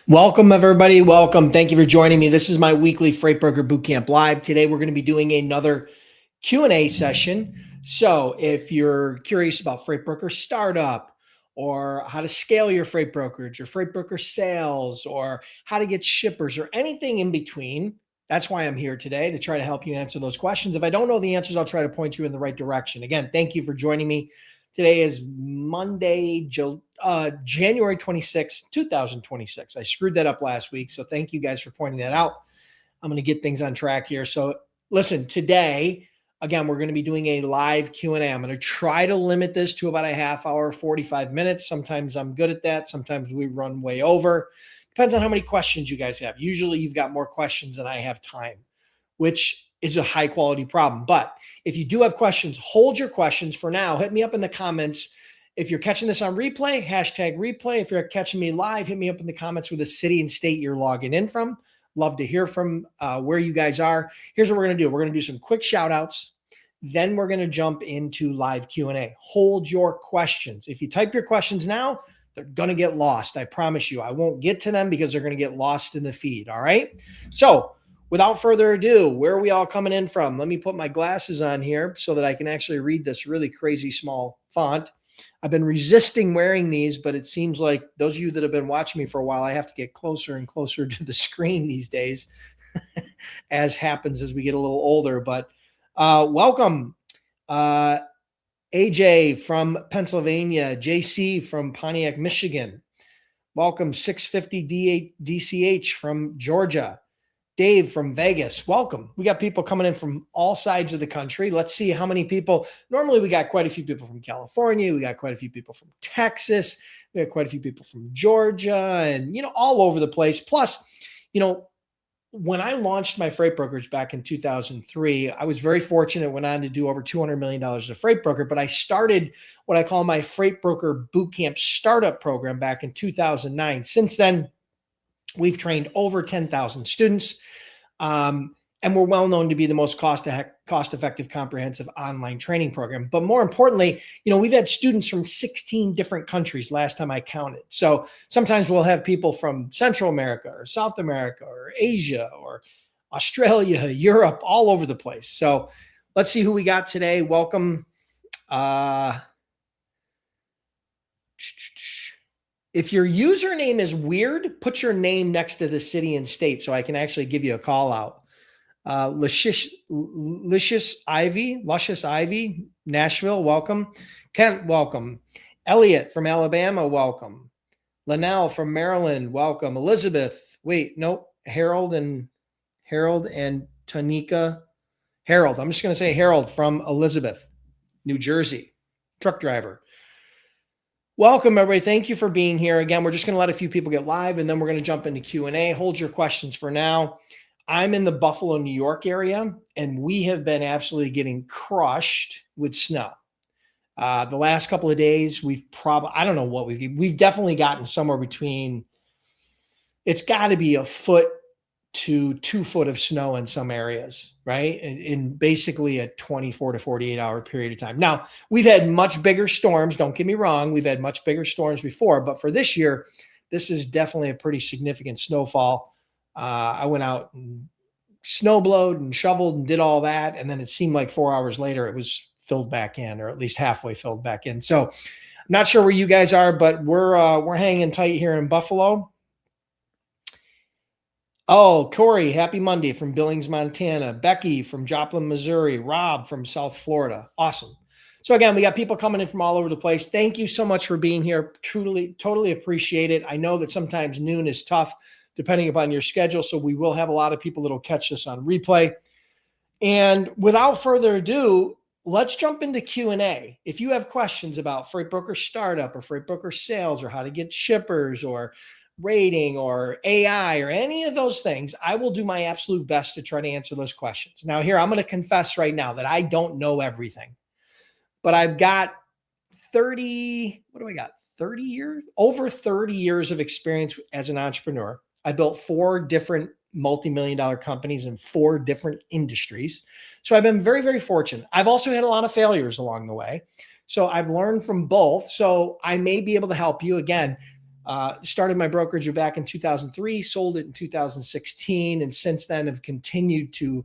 Welcome, everybody. Welcome. Thank you for joining me. This is my weekly Freight Broker Bootcamp Live. Today, we're going to be doing another Q&A session. So if you're curious about Freight Broker Startup or how to scale your freight brokerage or freight broker sales or how to get shippers or anything in between, that's why I'm here today, to try to help you answer those questions. If I don't know the answers, I'll try to point you in the right direction. Again, thank you for joining me. Today is Monday, January 26, 2026. I screwed that up last week, so thank you guys for pointing that out. I'm going to get things on track here. So listen, today, again, we're going to be doing a live Q&A. I'm going to try to limit this to about a half hour, 45 minutes. Sometimes I'm good at that. Sometimes we run way over. Depends on how many questions you guys have. Usually you've got more questions than I have time, which is a high quality problem. But if you do have questions, hold your questions for now. Hit me up in the comments. If you're catching this on replay, hashtag replay. If you're catching me live, hit me up in the comments with the city and state you're logging in from. Love to hear from where you guys are. Here's what we're going to do. We're going to do some quick shout outs. Then we're going to jump into live Q&A. Hold your questions. If you type your questions now, they're going to get lost. I promise you. I won't get to them because they're going to get lost in the feed. All right. So without further ado, where are we all coming in from? Let me put my glasses on here so that I can actually read this really crazy small font. I've been resisting wearing these, but it seems like those of you that have been watching me for a while, I have to get closer and closer to the screen these days, as happens as we get a little older. But welcome, AJ from Pennsylvania, JC from Pontiac, Michigan. Welcome, 650 DCH from Georgia. Dave from Vegas, welcome. We got people coming in from all sides of the country. Let's see how many people. Normally, we got quite a few people from California. We got quite a few people from Texas. We got quite a few people from Georgia and, all over the place. Plus, when I launched my freight brokerage back in 2003, I was very fortunate, went on to do over $200 million as a freight broker, but I started what I call my Freight Broker Bootcamp Startup Program back in 2009. Since then, we've trained over 10,000 students, and we're well known to be the most cost-effective, comprehensive online training program. But more importantly, we've had students from 16 different countries last time I counted. So sometimes we'll have people from Central America or South America or Asia or Australia, Europe, all over the place. So let's see who we got today. Welcome. If your username is weird, put your name next to the city and state so I can actually give you a call out. Luscious Ivy, Nashville, welcome. Kent, welcome. Elliot from Alabama, welcome. Linnell from Maryland, welcome. Elizabeth, Harold and Tanika. Harold, I'm just going to say Harold from Elizabeth, New Jersey, truck driver. Welcome, everybody. Thank you for being here. Again, we're just going to let a few people get live, and then we're going to jump into Q&A. Hold your questions for now. I'm in the Buffalo, New York area, and we have been absolutely getting crushed with snow. The last couple of days, I don't know what we've definitely gotten somewhere between, it's got to be a foot to 2 foot of snow in some areas, right? In basically a 24 to 48 hour period of time. Now, we've had much bigger storms. Don't get me wrong. We've had much bigger storms before, but for this year, this is definitely a pretty significant snowfall. I went out and snowblowed and shoveled and did all that. And then it seemed like 4 hours later, it was filled back in, or at least halfway filled back in. So I'm not sure where you guys are, but we're hanging tight here in Buffalo. Oh, Corey, happy Monday from Billings, Montana. Becky from Joplin, Missouri. Rob from South Florida. Awesome. So again, we got people coming in from all over the place. Thank you so much for being here. Truly, totally appreciate it. I know that sometimes noon is tough depending upon your schedule. So we will have a lot of people that'll catch this on replay. And without further ado, let's jump into Q&A. If you have questions about Freight Broker Startup or Freight Broker Sales or how to get shippers or rating or AI or any of those things, I will do my absolute best to try to answer those questions. Now here, I'm going to confess right now that I don't know everything, but I've got over 30 years of experience as an entrepreneur. I built 4 different multi-million-dollar companies in 4 different industries. So I've been very, very fortunate. I've also had a lot of failures along the way. So I've learned from both. So I may be able to help you. Again, Started my brokerage back in 2003, sold it in 2016, and since then have continued to,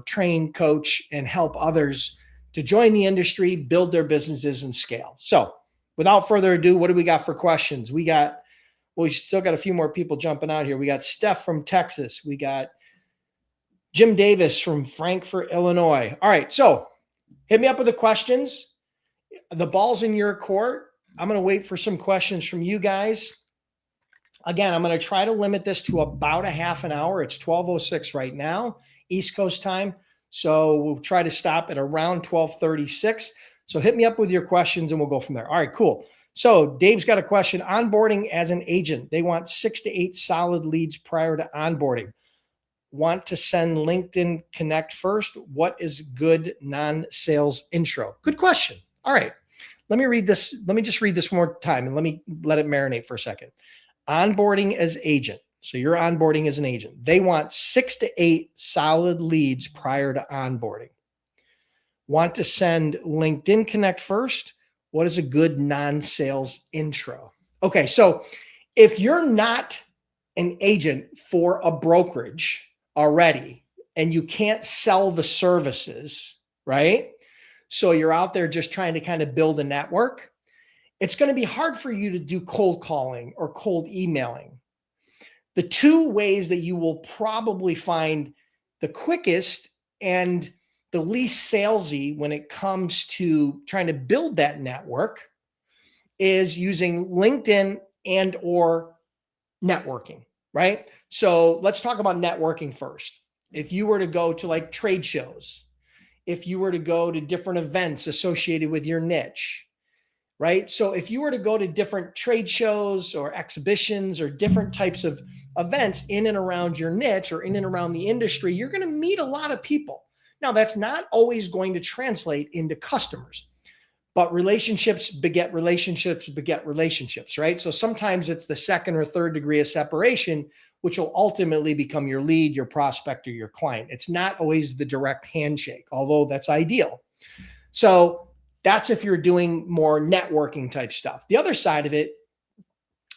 train, coach, and help others to join the industry, build their businesses, and scale. So, without further ado, what do we got for questions? We still got a few more people jumping out here. We got Steph from Texas. We got Jim Davis from Frankfort, Illinois. All right, so hit me up with the questions. The ball's in your court. I'm going to wait for some questions from you guys. Again, I'm going to try to limit this to about a half an hour. It's 12:06 right now, East Coast time. So we'll try to stop at around 12:36. So hit me up with your questions and we'll go from there. All right, cool. So Dave's got a question. Onboarding as an agent. They want 6 to 8 solid leads prior to onboarding. Want to send LinkedIn Connect first. What is good non-sales intro? Good question. All right. Let me read this. Let me just read this one more time and let it marinate for a second. Onboarding as agent. So you're onboarding as an agent. They want 6 to 8 solid leads prior to onboarding. Want to send LinkedIn Connect first. What is a good non-sales intro? Okay. So if you're not an agent for a brokerage already and you can't sell the services, right? So you're out there just trying to kind of build a network. It's going to be hard for you to do cold calling or cold emailing. The two ways that you will probably find the quickest and the least salesy when it comes to trying to build that network is using LinkedIn and or networking, right? So let's talk about networking first. If you were to go to like trade shows, if you were to go to different events associated with your niche, right? So if you were to go to different trade shows or exhibitions or different types of events in and around your niche or in and around the industry, you're going to meet a lot of people. Now, that's not always going to translate into customers, but relationships beget relationships beget relationships, right? So sometimes it's the second or third degree of separation, which will ultimately become your lead, your prospect, or your client. It's not always the direct handshake, although that's ideal. So that's if you're doing more networking type stuff. The other side of it,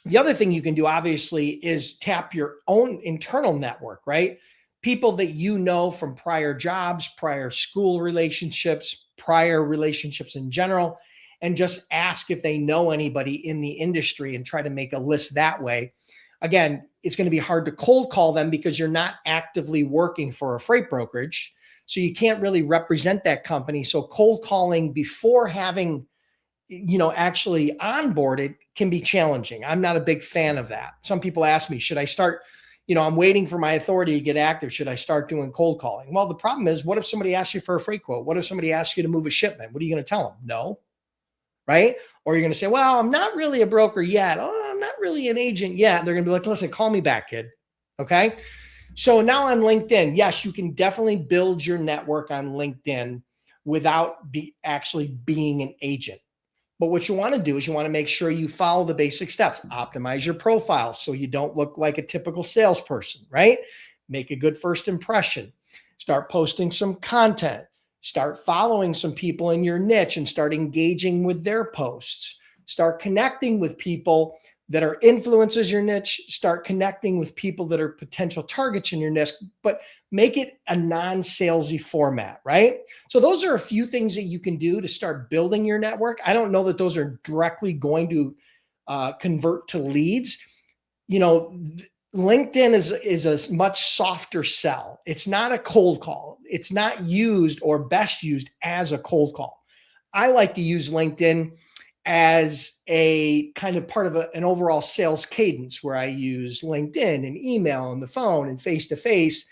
the other thing you can do, obviously, is tap your own internal network, right? People that you know from prior jobs, prior school relationships, prior relationships in general, and just ask if they know anybody in the industry and try to make a list that way. Again, it's going to be hard to cold call them because you're not actively working for a freight brokerage. So you can't really represent that company. So cold calling before having, actually onboarded can be challenging. I'm not a big fan of that. Some people ask me, should I start, I'm waiting for my authority to get active. Should I start doing cold calling? Well, the problem is, what if somebody asks you for a freight quote? What if somebody asks you to move a shipment? What are you going to tell them? No. Right? Or you're going to say, well, I'm not really a broker yet. Oh, I'm not really an agent yet. They're going to be like, listen, call me back, kid. Okay. So now on LinkedIn, yes, you can definitely build your network on LinkedIn without actually being an agent. But what you want to do is you want to make sure you follow the basic steps. Optimize your profile so you don't look like a typical salesperson, right? Make a good first impression. Start posting some content. Start following some people in your niche and start engaging with their posts. Start connecting with people that are influencers your niche. Start connecting with people that are potential targets in your niche, but make it a non-salesy format, right? So those are a few things that you can do to start building your network. I don't know that those are directly going to convert to leads. LinkedIn is a much softer sell. It's not a cold call. It's not used or best used as a cold call. I like to use LinkedIn as a kind of part of an overall sales cadence where I use LinkedIn and email and the phone and face-to-face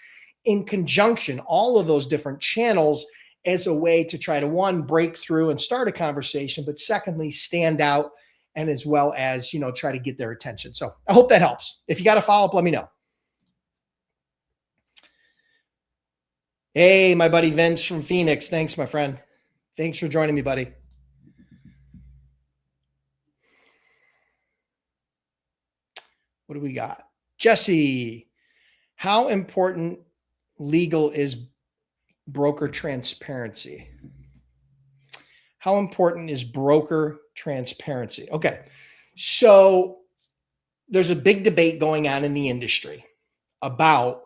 in conjunction, all of those different channels as a way to try to, one, break through and start a conversation, but secondly, stand out and as well as, try to get their attention. So I hope that helps. If you got a follow-up, let me know. Hey, my buddy Vince from Phoenix. Thanks, my friend. Thanks for joining me, buddy. What do we got? Jesse, how important legal is broker transparency? How important is broker transparency? Okay. So there's a big debate going on in the industry about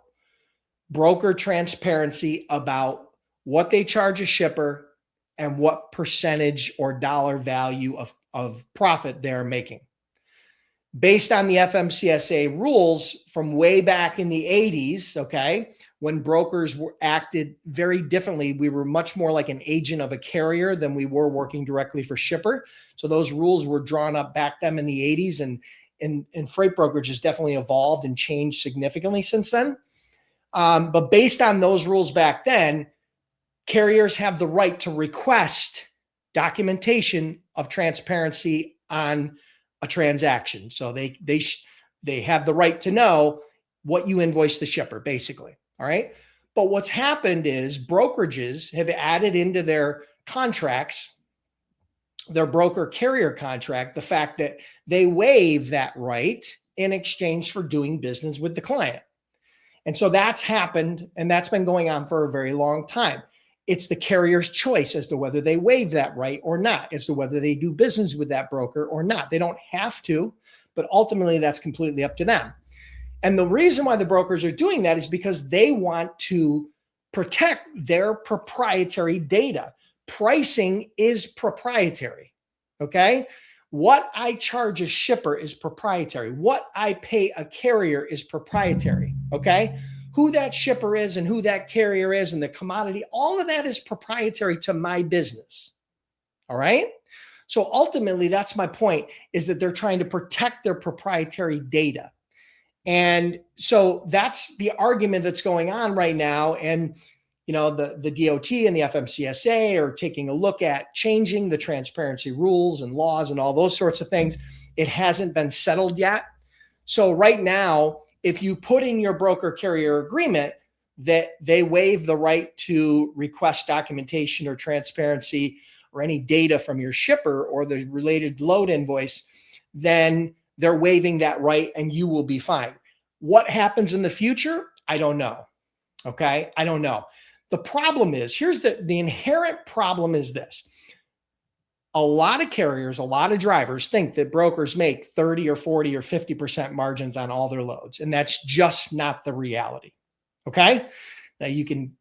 broker transparency, about what they charge a shipper and what percentage or dollar value of profit they're making. Based on the FMCSA rules from way back in the 80s, okay, when brokers were acted very differently, we were much more like an agent of a carrier than we were working directly for shipper. So those rules were drawn up back then in the 80s, and freight brokerage has definitely evolved and changed significantly since then. But based on those rules back then, carriers have the right to request documentation of transparency on a transaction. So they have the right to know what you invoice the shipper, basically. All right. But what's happened is brokerages have added into their contracts, their broker carrier contract, the fact that they waive that right in exchange for doing business with the client. And so that's happened, and that's been going on for a very long time. It's the carrier's choice as to whether they waive that right or not, as to whether they do business with that broker or not. They don't have to, but ultimately that's completely up to them. And the reason why the brokers are doing that is because they want to protect their proprietary data. Pricing is proprietary, okay? What I charge a shipper is proprietary. What I pay a carrier is proprietary, okay? Who that shipper is and who that carrier is and the commodity, all of that is proprietary to my business, all right? So ultimately, that's my point, is that they're trying to protect their proprietary data. And so that's the argument that's going on right now. And you know, the DOT and the FMCSA are taking a look at changing the transparency rules and laws and all those sorts of things. It hasn't been settled yet. So right now, if you put in your broker carrier agreement that they waive the right to request documentation or transparency or any data from your shipper or the related load invoice, then they're waiving that right and you will be fine. What happens in the future? I don't know. Okay. I don't know. The problem is, here's the inherent problem is this. A lot of carriers, a lot of drivers think that brokers make 30 or 40 or 50% margins on all their loads. And that's just not the reality. Okay. Now you can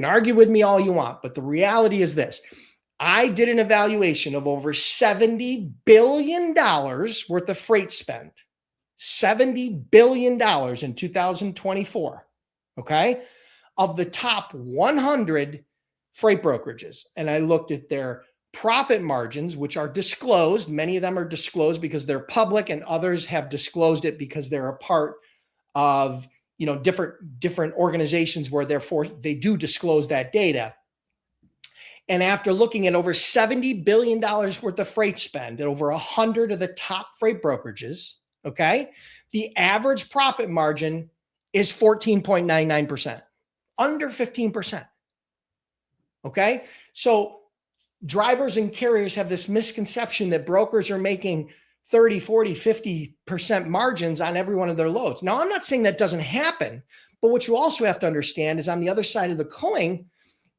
argue with me all you want, but the reality is this. I did an evaluation of over $70 billion worth of freight spend. $70 billion in 2024. Okay. Of the top 100 freight brokerages. And I looked at their profit margins, which are disclosed. Many of them are disclosed because they're public, and others have disclosed it because they're a part of, you know, different organizations where therefore they do disclose that data. And after looking at over $70 billion worth of freight spend at over 100 of the top freight brokerages, okay, the average profit margin is 14.99%. Under 15%. Okay. So drivers and carriers have this misconception that brokers are making 30, 40, 50% margins on every one of their loads. Now, I'm not saying that doesn't happen, but what you also have to understand is on the other side of the coin,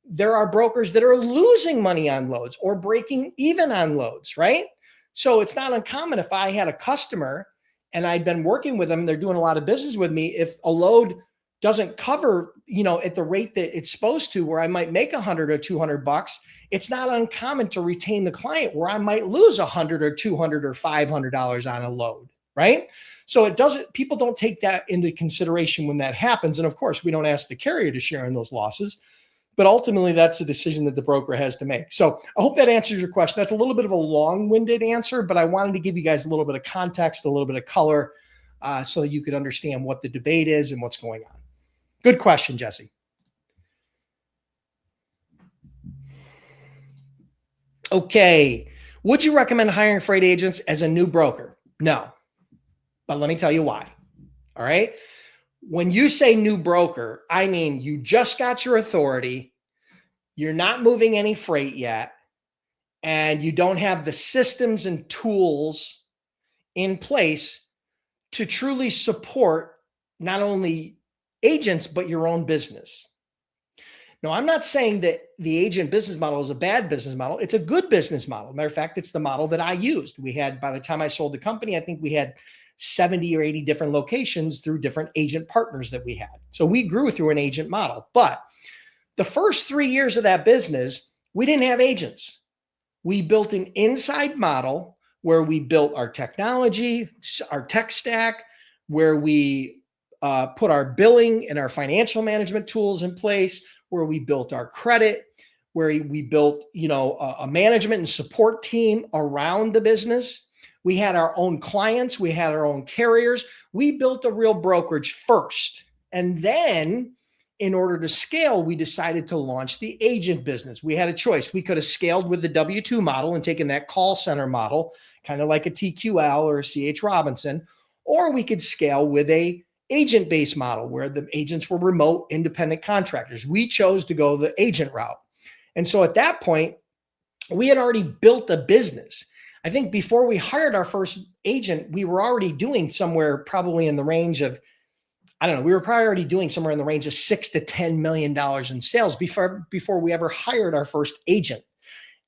there are brokers that are losing money on loads or breaking even on loads, right? So it's not uncommon if I had a customer and I'd been working with them, they're doing a lot of business with me. If a load doesn't cover, you know, at the rate that it's supposed to, where I might make $100 or $200, it's not uncommon to retain the client where I might lose $100 or $200 or $500 on a load, right? So it doesn't, people don't take that into consideration when that happens. And of course, we don't ask the carrier to share in those losses, but ultimately that's a decision that the broker has to make. So I hope that answers your question. That's a little bit of a long-winded answer, but I wanted to give you guys a little bit of context, a little bit of color, so that you could understand what the debate is and what's going on. Good question, Jesse. Okay. Would you recommend hiring freight agents as a new broker? No. But let me tell you why. All right. When you say new broker, I mean you just got your authority, you're not moving any freight yet, and you don't have the systems and tools in place to truly support not only agents, but your own business. No, I'm not saying that the agent business model is a bad business model. It's a good business model. Matter of fact, it's the model that I used. We had, by the time I sold the company, I think we had 70 or 80 different locations through different agent partners that we had. So we grew through an agent model. But the first 3 years of that business, we didn't have agents. We built an inside model where we built our technology, our tech stack, where we put our billing and our financial management tools in place, where we built our credit, where we built, a management and support team around the business. We had our own clients. We had our own carriers. We built a real brokerage first. And then in order to scale, we decided to launch the agent business. We had a choice. We could have scaled with the W-2 model and taken that call center model, kind of like a TQL or a CH Robinson, or we could scale with a agent-based model where the agents were remote independent contractors. We chose to go the agent route. And so at that point, we had already built a business. I think before we hired our first agent, we were already doing somewhere probably in the range of, we were probably already doing somewhere in the range of $6 to $10 million in sales before we ever hired our first agent.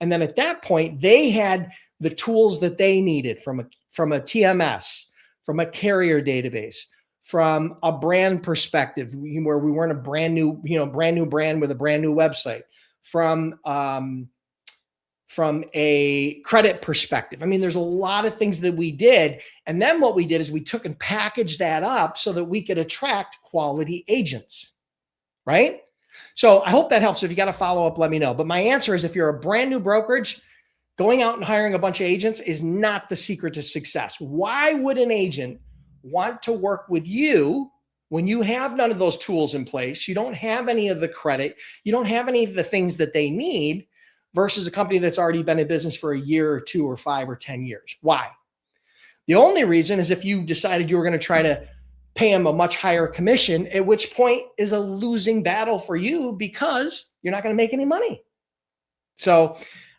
And then at that point, they had the tools that they needed from a TMS, from a carrier database, from a brand perspective, where we weren't a brand new brand with a brand new website, from a credit perspective. I mean, there's a lot of things that we did. And then what we did is we took and packaged that up so that we could attract quality agents, right? So I hope that helps. If you got a follow-up, let me know. But my answer is, if you're a brand new brokerage, going out and hiring a bunch of agents is not the secret to success. Why would an agent want to work with you when you have none of those tools in place? You don't have any of the credit. You don't have any of the things that they need, versus a company that's already been in business for a year or 2 or 5 or 10 years. Why? The only reason is if you decided you were going to try to pay them a much higher commission, at which point is a losing battle for you because you're not going to make any money. So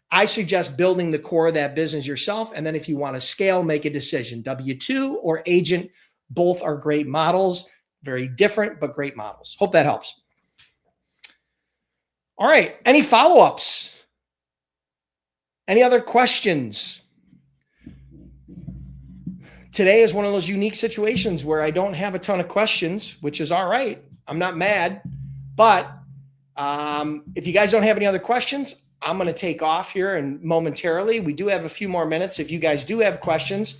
I suggest building the core of that business yourself. And then if you want to scale, make a decision. W-2 or agent, both are great models, very different, but great models. Hope that helps. All right. Any follow-ups? Any other questions? Today is one of those unique situations where I don't have a ton of questions, which is all right. I'm not mad. But if you guys don't have any other questions, I'm going to take off here and momentarily. We do have a few more minutes. If you guys do have questions,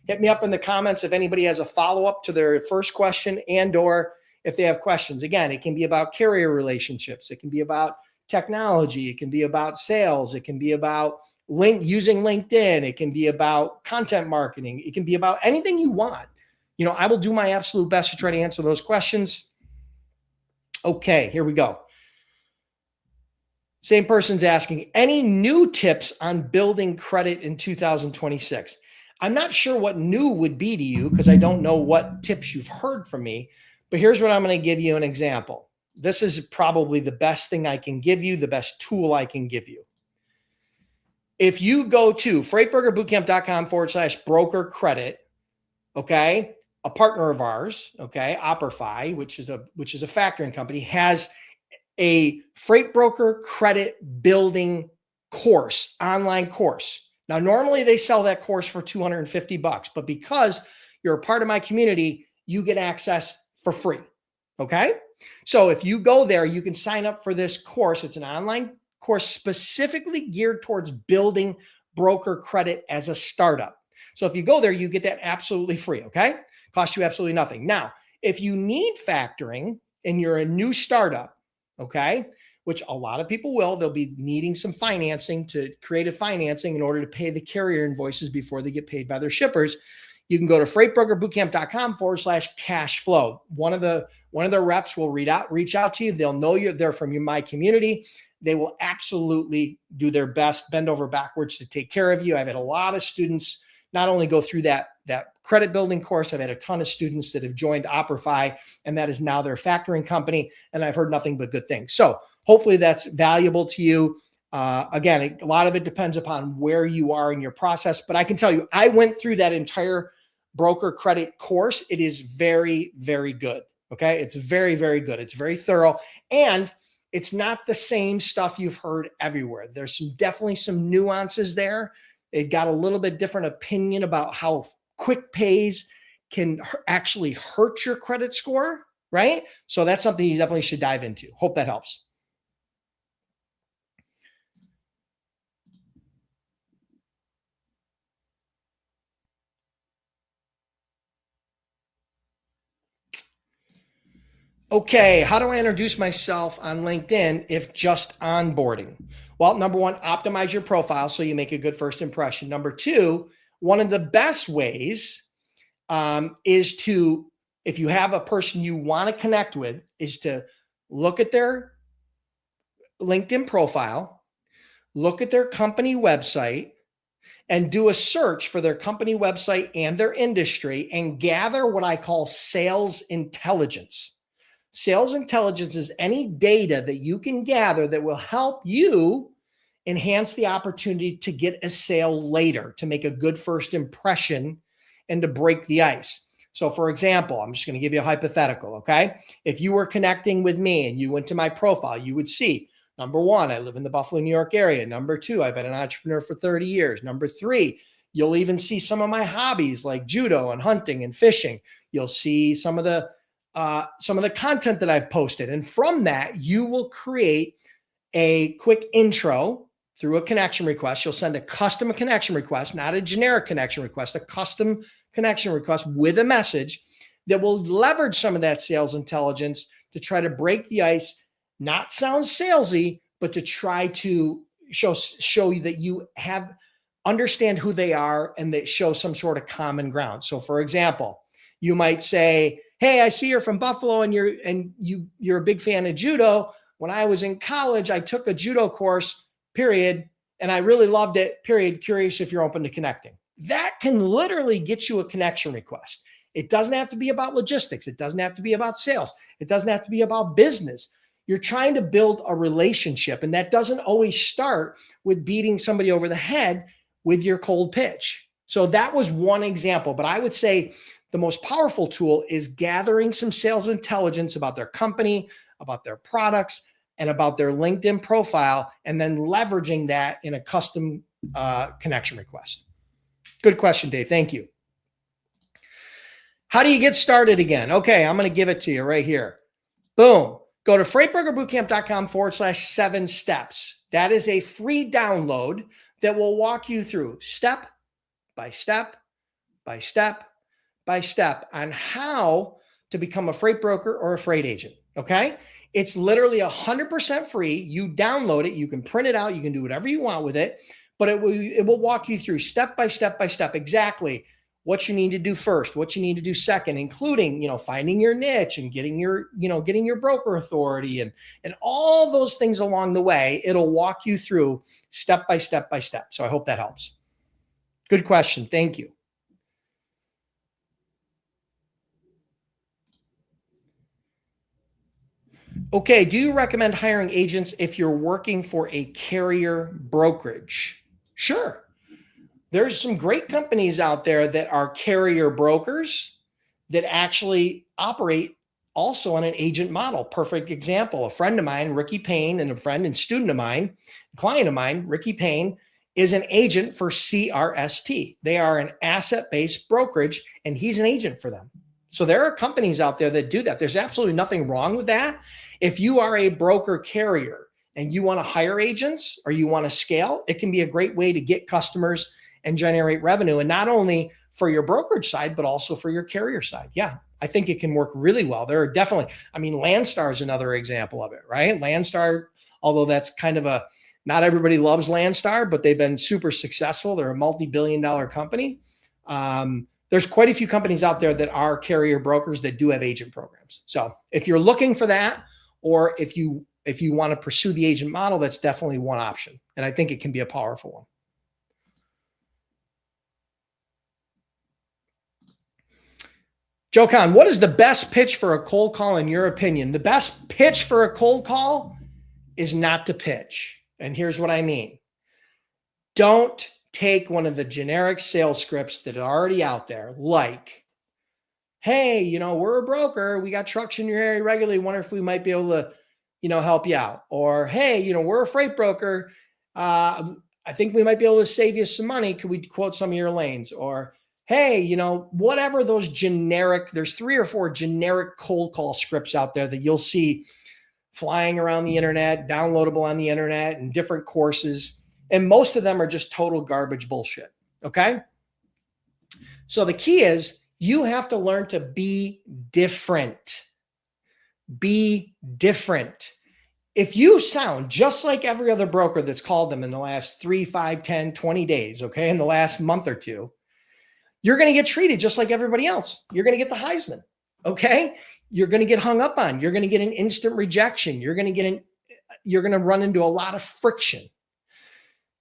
hit me up in the comments if anybody has a follow-up to their first question, and or if they have questions. Again, it can be about carrier relationships. It can be about technology. It can be about sales. It can be about using LinkedIn. It can be about content marketing. It can be about anything you want. I will do my absolute best to try to answer those questions. Okay, here we go. Same person's asking, any new tips on building credit in 2026? I'm not sure what new would be to you because I don't know what tips you've heard from me, but here's what I'm going to give you an example. This is probably the best thing I can give you, the best tool I can give you. If you go to freightbrokerbootcamp.com/broker credit, okay, a partner of ours, okay, Opperfy, which is a factoring company, has a freight broker credit building course, online course. Now, normally they sell that course for $250, but because you're a part of my community, you get access for free. Okay. So if you go there, you can sign up for this course. It's an online course specifically geared towards building broker credit as a startup. So if you go there, you get that absolutely free. Okay. Costs you absolutely nothing. Now, if you need factoring and you're a new startup, okay, which a lot of people will, they'll be needing some financing to creative financing in order to pay the carrier invoices before they get paid by their shippers. You can go to freightbrokerbootcamp.com/cash flow. One of the reps will reach out to you. They'll know they're from my community. They will absolutely do their best, bend over backwards to take care of you. I've had a lot of students not only go through that credit building course, I've had a ton of students that have joined Opperfy, and that is now their factoring company. And I've heard nothing but good things. So hopefully that's valuable to you. Again, a lot of it depends upon where you are in your process, but I can tell you, I went through that entire broker credit course. It is very, very good. Okay. It's very, very good. It's very thorough. And It's not the same stuff you've heard everywhere. There's definitely some nuances there. They've got a little bit different opinion about how quick pays can actually hurt your credit score, right? So that's something you definitely should dive into. Hope that helps. Okay, how do I introduce myself on LinkedIn if just onboarding? Well, number one, optimize your profile so you make a good first impression. Number two, one of the best ways is to, if you have a person you want to connect with, is to look at their LinkedIn profile, look at their company website, and do a search for their company website and their industry and gather what I call sales intelligence. Sales intelligence is any data that you can gather that will help you enhance the opportunity to get a sale later, to make a good first impression and to break the ice. So for example, I'm just going to give you a hypothetical, okay? If you were connecting with me and you went to my profile, you would see, number one, I live in the Buffalo, New York area. Number two, I've been an entrepreneur for 30 years. Number three, you'll even see some of my hobbies like judo and hunting and fishing. You'll see some of the content that I've posted. And from that, you will create a quick intro through a connection request. You'll send a custom connection request, not a generic connection request, a custom connection request with a message that will leverage some of that sales intelligence to try to break the ice, not sound salesy, but to try to show you that you understand who they are and that show some sort of common ground. So for example, you might say, hey, I see you're from Buffalo and you're a big fan of judo. When I was in college, I took a judo course, period, and I really loved it, period. Curious if you're open to connecting. That can literally get you a connection request. It doesn't have to be about logistics. It doesn't have to be about sales. It doesn't have to be about business. You're trying to build a relationship, and that doesn't always start with beating somebody over the head with your cold pitch. So that was one example, but I would say the most powerful tool is gathering some sales intelligence about their company, about their products, and about their LinkedIn profile, and then leveraging that in a custom connection request. Good question, Dave. Thank you. How do you get started again? Okay, I'm going to give it to you right here. Boom. Go to freightbrokerbootcamp.com/7 steps. That is a free download that will walk you through step by step by step by step on how to become a freight broker or a freight agent. Okay. It's literally 100% free. You download it. You can print it out. You can do whatever you want with it, but it will walk you through step by step by step, exactly what you need to do first, what you need to do second, including, finding your niche and getting your broker authority and all those things along the way. It'll walk you through step by step by step. So I hope that helps. Good question. Thank you. Okay, do you recommend hiring agents if you're working for a carrier brokerage? Sure. There's some great companies out there that are carrier brokers that actually operate also on an agent model. Perfect example. A friend of mine, Ricky Payne, and a friend and student of mine, client of mine, Ricky Payne, is an agent for CRST. They are an asset-based brokerage, and he's an agent for them. So there are companies out there that do that. There's absolutely nothing wrong with that. If you are a broker carrier and you want to hire agents or you want to scale, it can be a great way to get customers and generate revenue. And not only for your brokerage side, but also for your carrier side. Yeah, I think it can work really well. There are definitely, Landstar is another example of it, right? Landstar, although that's kind of not everybody loves Landstar, but they've been super successful. They're a multi-billion-dollar company. There's quite a few companies out there that are carrier brokers that do have agent programs. So if you're looking for that, or if you want to pursue the agent model, that's definitely one option. And I think it can be a powerful one. Joe Kahn, what is the best pitch for a cold call in your opinion? The best pitch for a cold call is not to pitch. And here's what I mean. Don't take one of the generic sales scripts that are already out there, like, hey, we're a broker. We got trucks in your area regularly. Wonder if we might be able to help you out. Or, hey, we're a freight broker. I think we might be able to save you some money. Could we quote some of your lanes? Or, hey, whatever those generic, there's 3 or 4 generic cold call scripts out there that you'll see flying around the internet, downloadable on the internet, and different courses. And most of them are just total garbage bullshit. Okay. So the key is you have to learn to be different. Be different. If you sound just like every other broker that's called them in the last 3, 5, 10, 20 days, okay, in the last month or two, you're going to get treated just like everybody else. You're going to get the Heisman, okay? You're going to get hung up on. You're going to get an instant rejection. You're going to run into a lot of friction.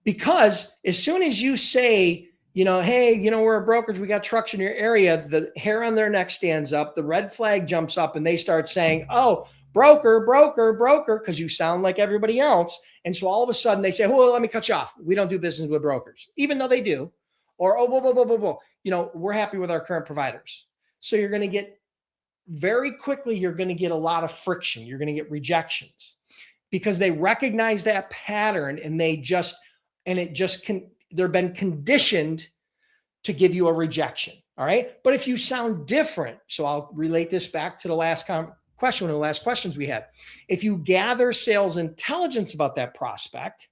Because as soon as you say, hey, we're a brokerage, we got trucks in your area, the hair on their neck stands up, the red flag jumps up, and they start saying, oh, broker, because you sound like everybody else. And so all of a sudden they say, well, let me cut you off. We don't do business with brokers, even though they do. Or, oh, whoa. We're happy with our current providers. So you're going to get very quickly, you're going to get a lot of friction. You're going to get rejections because they recognize that pattern and they've been conditioned to give you a rejection. All right. But if you sound different, so I'll relate this back to the last question, one of the last questions we had. If you gather sales intelligence about that prospect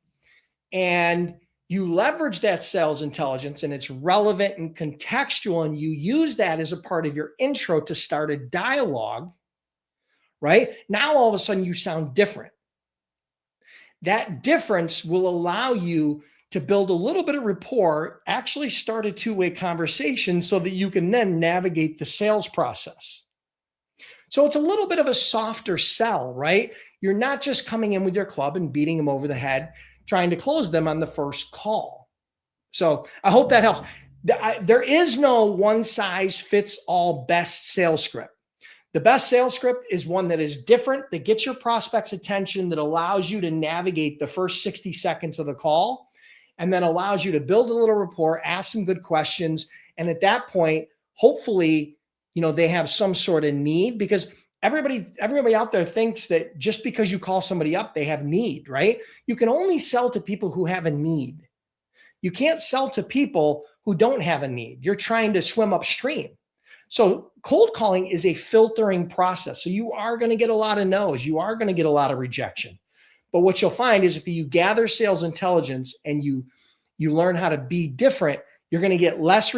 and you leverage that sales intelligence and it's relevant and contextual, and you use that as a part of your intro to start a dialogue, right? Now, all of a sudden you sound different. That difference will allow you to build a little bit of rapport, actually start a two-way conversation so that you can then navigate the sales process. So it's a little bit of a softer sell, right? You're not just coming in with your club and beating them over the head, trying to close them on the first call. So I hope that helps. There is no one-size-fits-all best sales script. The best sales script is one that is different, that gets your prospect's attention, that allows you to navigate the first 60 seconds of the call, and then allows you to build a little rapport, ask some good questions. And at that point, hopefully, they have some sort of need, because everybody out there thinks that just because you call somebody up, they have need, right? You can only sell to people who have a need. You can't sell to people who don't have a need. You're trying to swim upstream. So cold calling is a filtering process. So you are going to get a lot of no's. You are going to get a lot of rejection. But what you'll find is if you gather sales intelligence and you learn how to be different, you're going to get less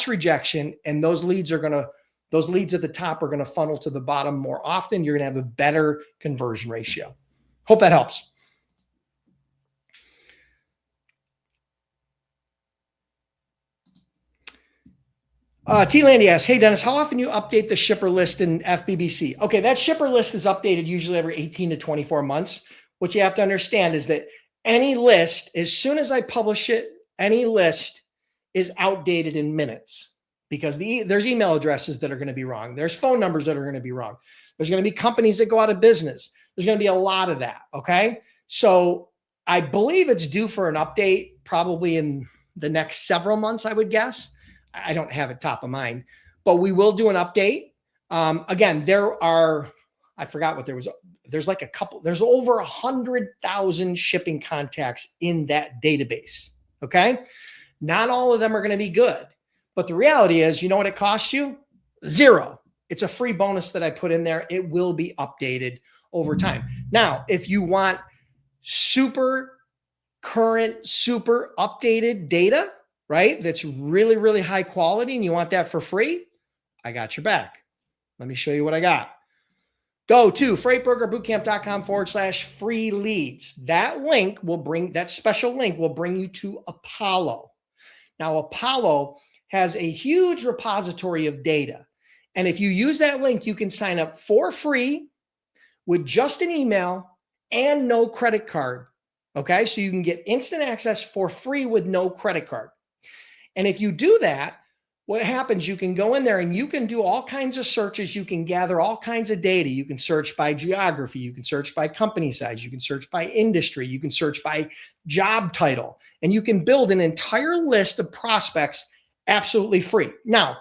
rejection, and those leads at the top are going to funnel to the bottom more often. You're going to have a better conversion ratio. Hope that helps. T-Landy asks, hey, Dennis, how often do you update the shipper list in FBBC? Okay, that shipper list is updated usually every 18 to 24 months. What you have to understand is that any list, as soon as I publish it, any list is outdated in minutes, because there's email addresses that are going to be wrong. There's phone numbers that are going to be wrong. There's going to be companies that go out of business. There's going to be a lot of that, okay? So I believe it's due for an update probably in the next several months, I would guess. I don't have it top of mind, but we will do an update. Again, I forgot what there's like there's over 100,000 shipping contacts in that database. Okay. Not all of them are going to be good, but the reality is, you know what it costs you? $0. It's a free bonus that I put in there. It will be updated over time. Now, if you want super current, super updated data, right, that's really, really high quality, and you want that for free, I got your back. Let me show you what I got. Go to freightbrokerbootcamp.com/free leads. That special link will bring you to Apollo. Now, Apollo has a huge repository of data. And if you use that link, you can sign up for free with just an email and no credit card. Okay. So you can get instant access for free with no credit card. And if you do that, what happens, you can go in there and you can do all kinds of searches. You can gather all kinds of data. You can search by geography. You can search by company size. You can search by industry. You can search by job title. And you can build an entire list of prospects absolutely free. Now,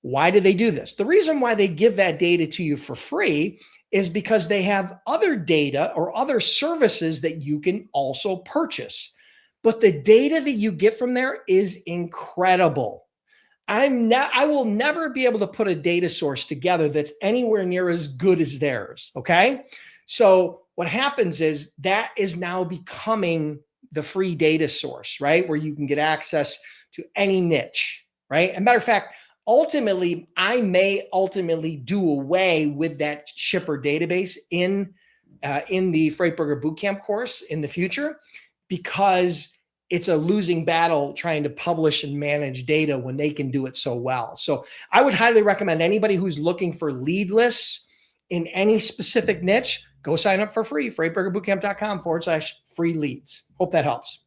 Why do they do this? The reason why they give that data to you for free is because they have other data or other services that you can also purchase. But the data that you get from there is incredible. I will never be able to put a data source together that's anywhere near as good as theirs. Okay. So what happens is that is now becoming the free data source, right? Where you can get access to any niche, right? As a matter of fact, ultimately, I may ultimately do away with that shipper database in the Freight Broker Bootcamp course in the future, because it's a losing battle trying to publish and manage data when they can do it so well. So I would highly recommend anybody who's looking for lead lists in any specific niche, go sign up for free, freightbrokerbootcamp.com/free leads. Hope that helps.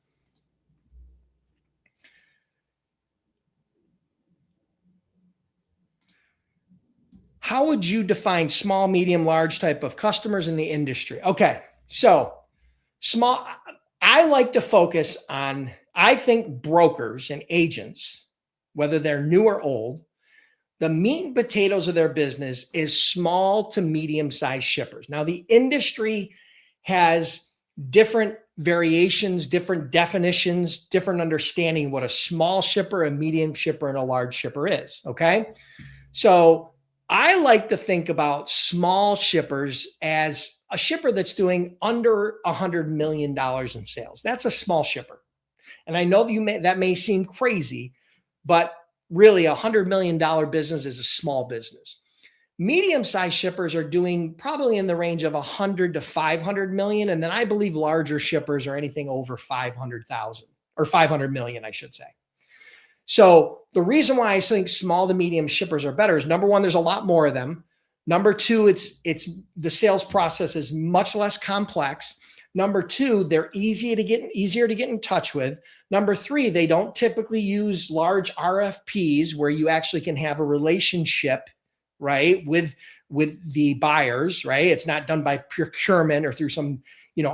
How would you define small, medium, large type of customers in the industry? Okay, so small, I like to focus on, I think brokers and agents, whether they're new or old, the meat and potatoes of their business is small to medium-sized shippers. Now, the industry has different variations, different definitions, different understanding of what a small shipper, a medium shipper, and a large shipper is, okay? So I like to think about small shippers as a shipper that's doing under $100 million in sales. That's a small shipper. And I know that may seem crazy, but really $100 million business is a small business. Medium-sized shippers are doing probably in the range of 100 to 500 million. And then I believe larger shippers are anything over 500,000 or 500 million, I should say. So the reason why I think small to medium shippers are better is, number one, there's a lot more of them. Number two, it's the sales process is much less complex. Number two, they're easier to get in touch with. Number three, they don't typically use large RFPs where you actually can have a relationship, right, with the buyers, right? It's not done by procurement or through some,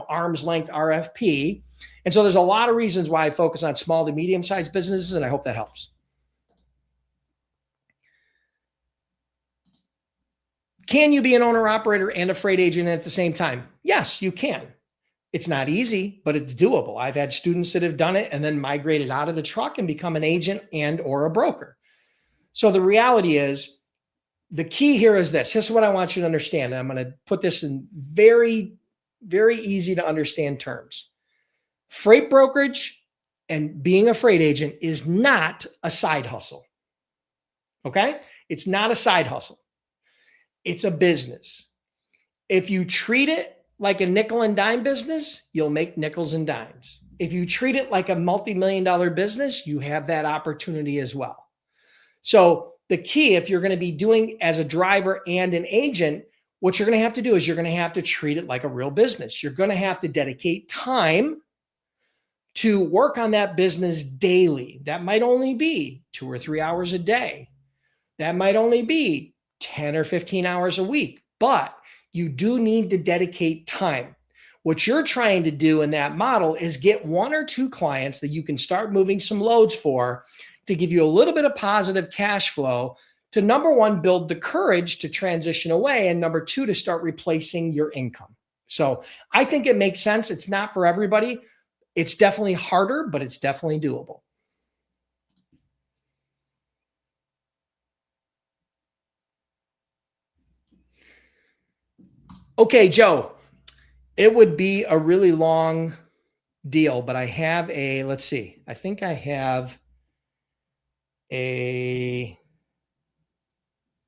arm's length RFP. And so there's a lot of reasons why I focus on small to medium-sized businesses, and I hope that helps. Can you be an owner-operator and a freight agent at the same time? Yes, you can. It's not easy, but it's doable. I've had students that have done it and then migrated out of the truck and become an agent and or a broker. So the reality is, the key here is this. This is what I want you to understand. And I'm going to put this in very, very easy to understand terms. Freight brokerage and being a freight agent is not a side hustle. Okay? It's not a side hustle. It's a business. If you treat it like a nickel and dime business, you'll make nickels and dimes. If you treat it like a multi-million-dollar business, you have that opportunity as well. So the key, if you're going to be doing as a driver and an agent, what you're going to have to do is you're going to have to treat it like a real business. You're going to have to dedicate time to work on that business daily. That might only be 2 or 3 hours a day. That might only be 10 or 15 hours a week, but you do need to dedicate time. What you're trying to do in that model is get 1 or 2 clients that you can start moving some loads for to give you a little bit of positive cash flow to, number one, build the courage to transition away, and number 2, to start replacing your income. So I think it makes sense. It's not for everybody. It's definitely harder, but it's definitely doable. Okay, Joe, it would be a really long deal, but I have let's see. I think I have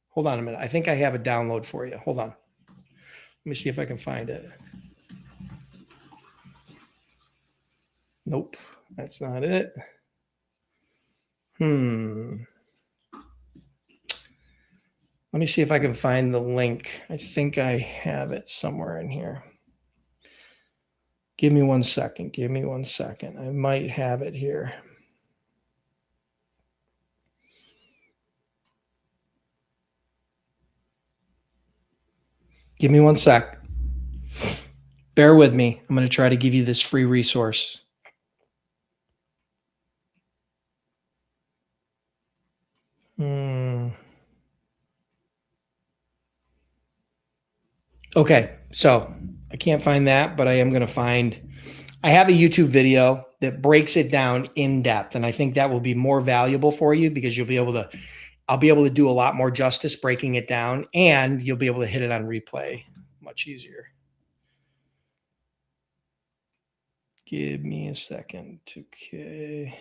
hold on a minute. I think I have a download for you. Hold on. Let me see if I can find it. Nope, that's not it. Let me see if I can find the link. I think I have it somewhere in here. Give me 1 second. Give me 1 second. I might have it here. Give me 1 sec. Bear with me. I'm going to try to give you this free resource. Okay, so I can't find that, but I am going to find, I have a YouTube video that breaks it down in depth. And I think that will be more valuable for you because I'll be able to do a lot more justice breaking it down, and you'll be able to hit it on replay much easier. Give me a second. Okay.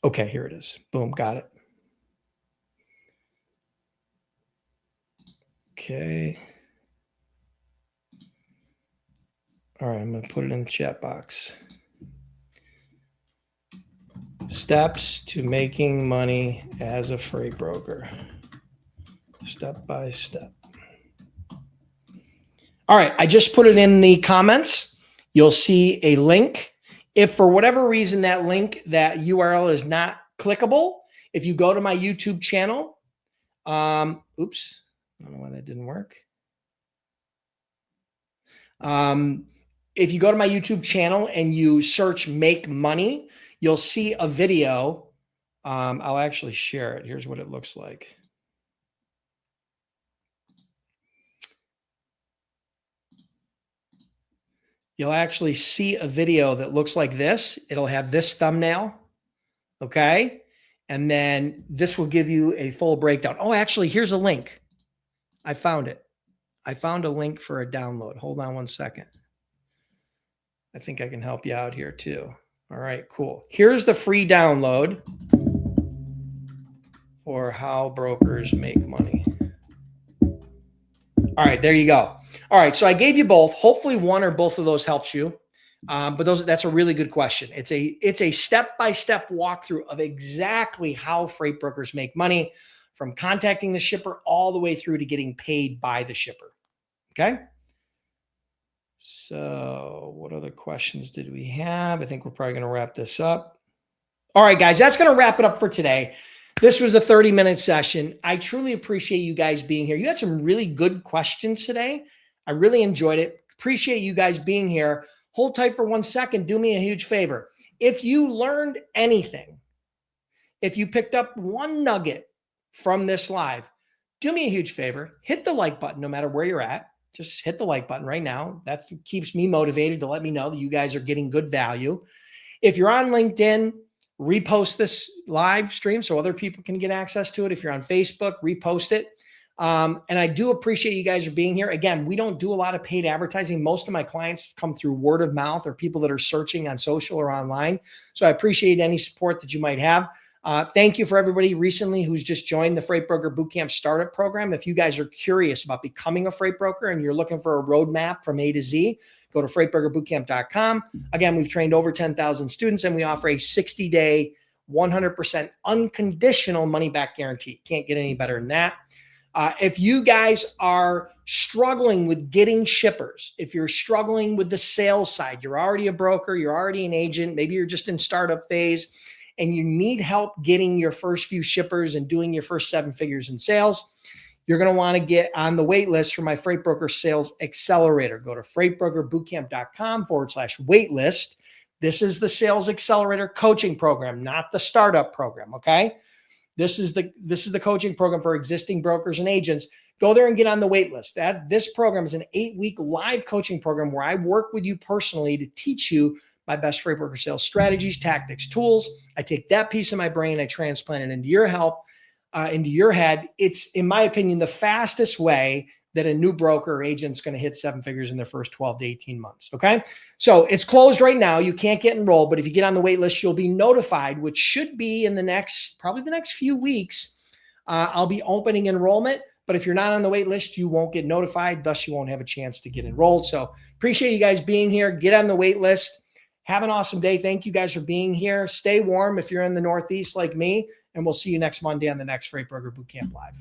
Okay, here it is. Boom, got it. Okay. All right, I'm going to put it in the chat box. Steps to making money as a freight broker. Step by step. All right, I just put it in the comments. You'll see a link. If for whatever reason that link, that URL is not clickable, if you go to my YouTube channel, oops, I don't know why that didn't work. If you go to my YouTube channel and you search Make Money, you'll see a video. I'll actually share it. Here's what it looks like. You'll actually see a video that looks like this. It'll have this thumbnail. Okay. And then this will give you a full breakdown. Oh, actually, here's a link. I found it. I found a link for a download. Hold on one second. I think I can help you out here too. All right, cool. Here's the free download for how brokers make money. All right, there you go. All right, so I gave you both. Hopefully one or both of those helps you. But that's a really good question. It's a step-by-step walkthrough of exactly how freight brokers make money, from contacting the shipper all the way through to getting paid by the shipper. Okay. So what other questions did we have? I think we're probably going to wrap this up. All right, guys, that's going to wrap it up for today. This was the 30-minute session. I truly appreciate you guys being here. You had some really good questions today. I really enjoyed it. Appreciate you guys being here. Hold tight for 1 second. Do me a huge favor. If you learned anything, if you picked up one nugget from this live, do me a huge favor. Hit the like button no matter where you're at. Just hit the like button right now. That keeps me motivated to let me know that you guys are getting good value. If you're on LinkedIn, repost this live stream so other people can get access to it. If you're on Facebook, repost it. And I do appreciate you guys are being here. Again, we don't do a lot of paid advertising. Most of my clients come through word of mouth or people that are searching on social or online. So I appreciate any support that you might have. Thank you for everybody recently who's just joined the Freight Broker Bootcamp Startup Program. If you guys are curious about becoming a freight broker and you're looking for a roadmap from A to Z, go to freightbrokerbootcamp.com. Again, we've trained over 10,000 students and we offer a 60-day, 100% unconditional money-back guarantee. Can't get any better than that. If you guys are struggling with getting shippers, if you're struggling with the sales side, you're already a broker, you're already an agent, maybe you're just in startup phase, and you need help getting your first few shippers and doing your first 7 figures in sales, you're going to want to get on the wait list for my Freight Broker Sales Accelerator. Go to freightbrokerbootcamp.com/waitlist. This is the Sales Accelerator coaching program, not the startup program. Okay. This is the coaching program for existing brokers and agents. Go there and get on the wait list. This program is an 8-week live coaching program where I work with you personally to teach you my best freight broker sales strategies, tactics, tools. I take that piece of my brain, I transplant it into your into your head. It's, in my opinion, the fastest way that a new broker or agent's going to hit 7 figures in their first 12 to 18 months. Okay. So it's closed right now. You can't get enrolled, but if you get on the wait list, you'll be notified, which should be in probably the next few weeks. I'll be opening enrollment, but if you're not on the wait list, you won't get notified. Thus, you won't have a chance to get enrolled. So appreciate you guys being here. Get on the wait list. Have an awesome day. Thank you guys for being here. Stay warm if you're in the Northeast like me, and we'll see you next Monday on the next Freight Broker Bootcamp Live.